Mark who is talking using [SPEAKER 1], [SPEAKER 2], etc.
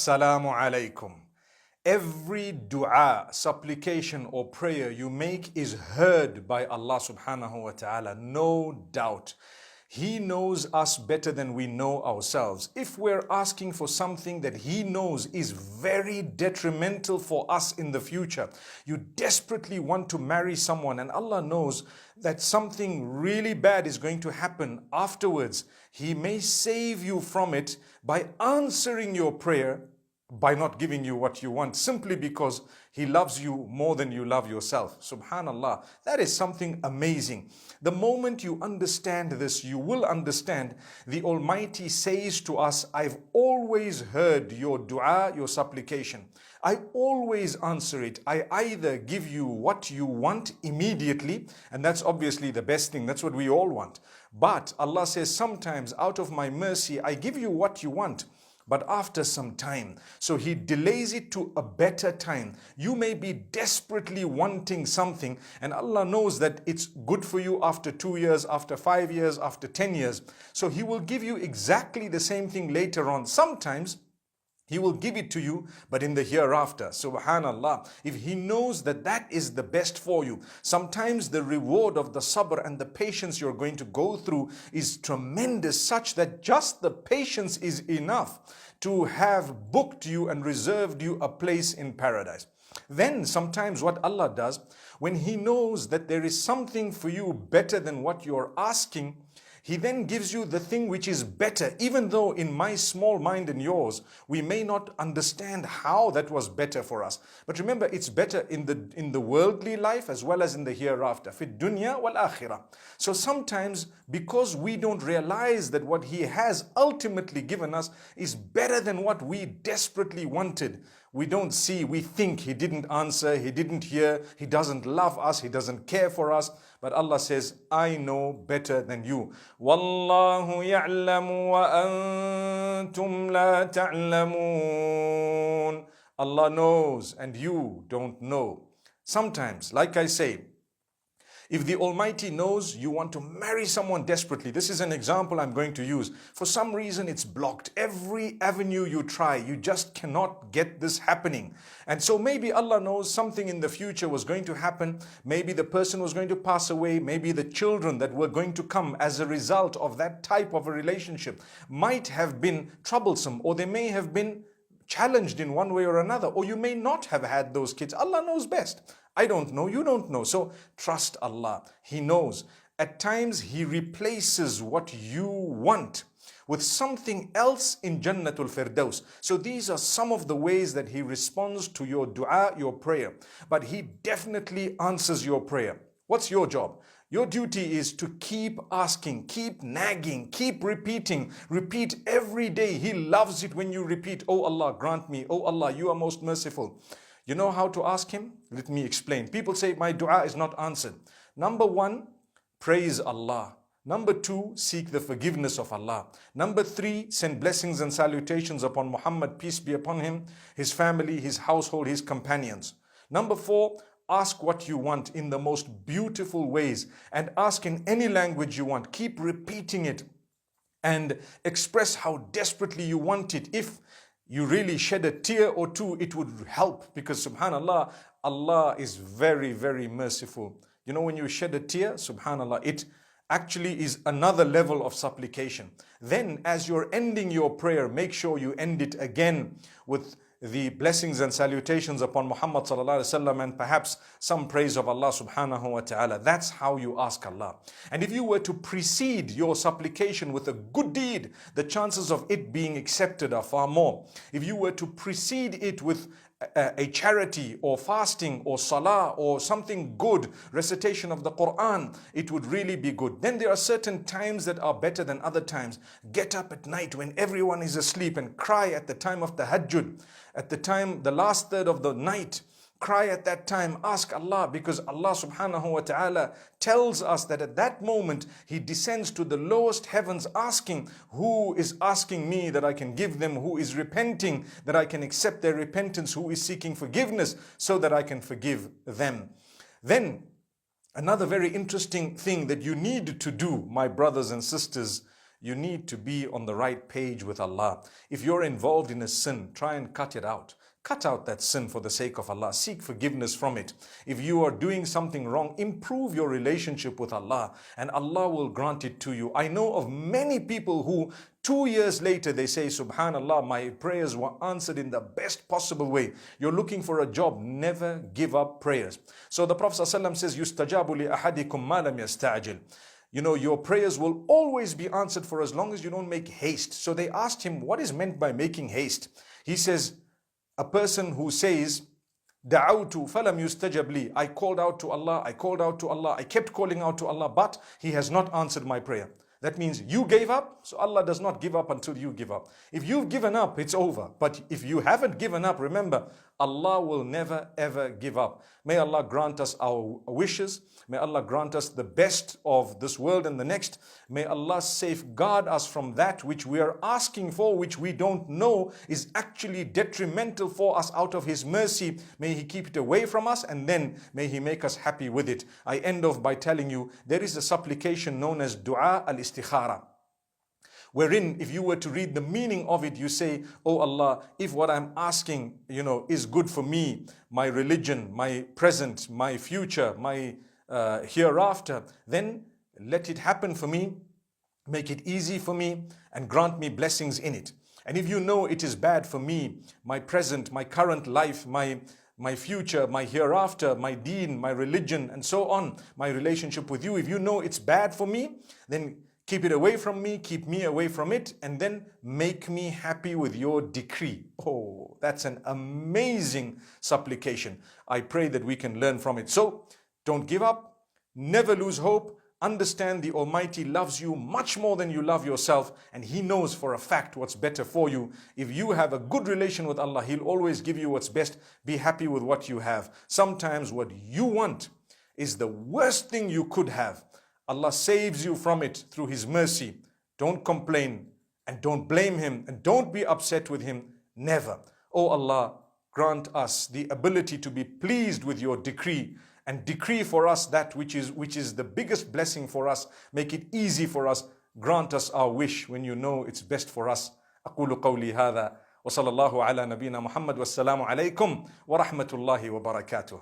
[SPEAKER 1] Assalamu alaikum. Every dua, supplication or prayer you make is heard by Allah subhanahu wa ta'ala, no doubt. He knows us better than we know ourselves. If we're asking for something that He knows is very detrimental for us in the future, you desperately want to marry someone and Allah knows that something really bad is going to happen afterwards, He may save you from it by answering your prayer, by not giving you what you want, simply because He loves you more than you love yourself. Subhanallah, that is something amazing. The moment you understand this, you will understand the Almighty says to us, I've always heard your dua, your supplication. I always answer it. I either give you what you want immediately, and that's obviously the best thing, that's what we all want. But Allah says, sometimes out of my mercy, I give you what you want, but after some time. So He delays it to a better time. You may be desperately wanting something and Allah knows that it's good for you after 2 years, after 5 years, after 10 years. So He will give you exactly the same thing later on. Sometimes He will give it to you, but in the hereafter. Subhanallah. If He knows that that is the best for you. Sometimes the reward of the sabr and the patience you're going to go through is tremendous, such that just the patience is enough to have booked you and reserved you a place in paradise. Then sometimes what Allah does, when He knows that there is something for you better than what you're asking, He then gives you the thing which is better, even though in my small mind and yours, we may not understand how that was better for us. But remember, it's better in the worldly life as well as in the hereafter. Fi dunya wal akhirah. So sometimes, because we don't realize that what He has ultimately given us is better than what we desperately wanted, we don't see, we think He didn't answer, He didn't hear, He doesn't love us, He doesn't care for us. But Allah says, I know better than you. Wallahu ya'lamu wa antum la ta'lamun. Allah knows and you don't know. Sometimes, like I say, if the Almighty knows you want to marry someone desperately, this is an example I'm going to use. For some reason it's blocked. Every avenue you try, you just cannot get this happening. And so maybe Allah knows something in the future was going to happen. Maybe the person was going to pass away. Maybe the children that were going to come as a result of that type of a relationship might have been troublesome, or they may have been challenged in one way or another, or you may not have had those kids. Allah knows best. I don't know, you don't know. So trust Allah. He knows. At times He replaces what you want with something else in Jannatul Firdaus. So these are some of the ways that He responds to your dua, your prayer. But He definitely answers your prayer. What's your job? Your duty is to keep asking, keep nagging, keep repeating. Repeat every day. He loves it when you repeat, Oh Allah, grant me. Oh Allah, you are most merciful. You know how to ask Him? Let me explain. People say, my dua is not answered. Number one, praise Allah. Number two, seek the forgiveness of Allah. Number three, send blessings and salutations upon Muhammad, peace be upon him, his family, his household, his companions. Number four, ask what you want in the most beautiful ways, and ask in any language you want. Keep repeating it and express how desperately you want it. If you really shed a tear or two, it would help, because subhanallah, Allah is very, very merciful. You know, when you shed a tear, subhanallah, it actually is another level of supplication. Then as you're ending your prayer, make sure you end it again with the blessings and salutations upon Muhammad sallallahu alaihi wasallam, and perhaps some praise of Allah subhanahu wa ta'ala. That's how you ask Allah. And if you were to precede your supplication with a good deed, the chances of it being accepted are far more. If you were to precede it with a charity or fasting or salah or something good, recitation of the Quran, it would really be good. Then there are certain times that are better than other times. Get up at night when everyone is asleep and cry at the time of the tahajjud, at the time, the last third of the night. Cry at that time, ask Allah, because Allah subhanahu wa ta'ala tells us that at that moment He descends to the lowest heavens asking, who is asking me that I can give them, who is repenting that I can accept their repentance, who is seeking forgiveness so that I can forgive them. Then another very interesting thing that you need to do, my brothers and sisters, You need to be on the right page with Allah. If you're involved in a sin, try and cut it out. Cut out that sin for the sake of Allah. Seek forgiveness from it. If you are doing something wrong, improve your relationship with Allah, and Allah will grant it to you. I know of many people who 2 years later they say, Subhanallah, my prayers were answered in the best possible way. You're looking for a job, never give up prayers. So the Prophet ﷺ says, Yustajabu li ahadikum ma lam yasta'jil. You know, your prayers will always be answered for as long as you don't make haste. So they asked him, what is meant by making haste? He says, a person who says, Da'awtu falam yustajab li. I called out to Allah, I called out to Allah, I kept calling out to Allah, but He has not answered my prayer. That means you gave up, so Allah does not give up until you give up. If you've given up, it's over. But if you haven't given up, remember, Allah will never ever give up. May Allah grant us our wishes. May Allah grant us the best of this world and the next. May Allah safeguard us from that which we are asking for, which we don't know is actually detrimental for us out of His mercy. May He keep it away from us, and then may He make us happy with it. I end off by telling you, there is a supplication known as Dua al-Istikhara, wherein if you were to read the meaning of it, you say, oh Allah, if what I'm asking, is good for me, my religion, my present, my future, my hereafter, then let it happen for me, make it easy for me, and grant me blessings in it. And if you know it is bad for me, my present, my current life, my future, my hereafter, my deen, my religion, and so on, my relationship with you, if you know it's bad for me, then keep it away from me, keep me away from it, and then make me happy with your decree. Oh, that's an amazing supplication. I pray that we can learn from it. So, don't give up, never lose hope. Understand the Almighty loves you much more than you love yourself, and He knows for a fact what's better for you. If you have a good relation with Allah, He'll always give you what's best. Be happy with what you have. Sometimes what you want is the worst thing you could have. Allah saves you from it through His mercy. Don't complain and don't blame Him and don't be upset with Him. Never. Oh Allah, grant us the ability to be pleased with your decree, and decree for us that which is the biggest blessing for us. Make it easy for us. Grant us our wish when you know it's best for us. أقول قولي هذا وصلى الله على نبينا محمد والسلام عليكم ورحمة الله وبركاته.